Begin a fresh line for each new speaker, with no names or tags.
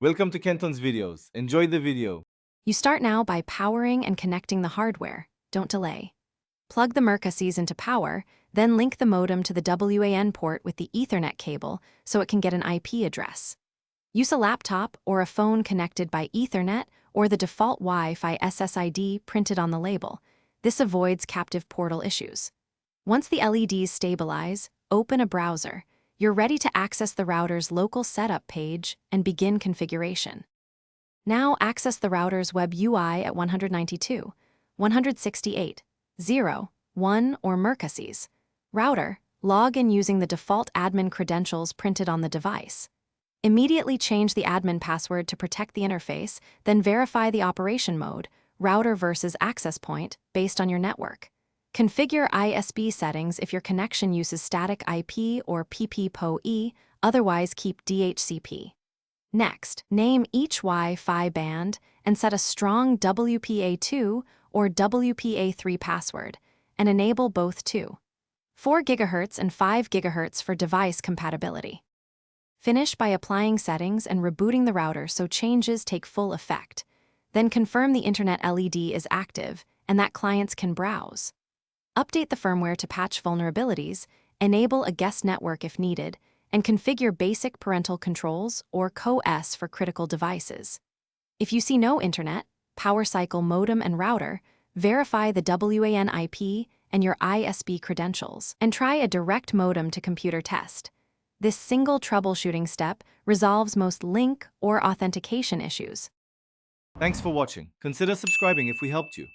Welcome to Kenton's videos. Enjoy the video.
You start now by powering and connecting the hardware. Don't delay. Plug the Mercusys into power, then link the modem to the WAN port with the Ethernet cable so it can get an IP address. Use a laptop or a phone connected by Ethernet or the default Wi-Fi SSID printed on the label. This avoids captive portal issues. Once the LEDs stabilize, open a browser. You're ready to access the router's local setup page and begin configuration. Now access the router's web UI at 192, 168, 0, 1 or Mercusys. Router, log in using the default admin credentials printed on the device. Immediately change the admin password to protect the interface, then verify the operation mode, router versus access point, based on your network. Configure ISP settings if your connection uses static IP or PPPoE, otherwise keep DHCP. Next, name each Wi-Fi band and set a strong WPA2 or WPA3 password, and enable both too. 4 GHz and 5 GHz for device compatibility. Finish by applying settings and rebooting the router so changes take full effect. Then confirm the Internet LED is active and that clients can browse. Update the firmware to patch vulnerabilities, enable a guest network if needed, and configure basic parental controls or CoS for critical devices. If you see no internet, power cycle modem and router, verify the WAN IP and your ISP credentials, and try a direct modem to computer test. This single troubleshooting step resolves most link or authentication issues.
Thanks for watching. Consider subscribing if we helped you.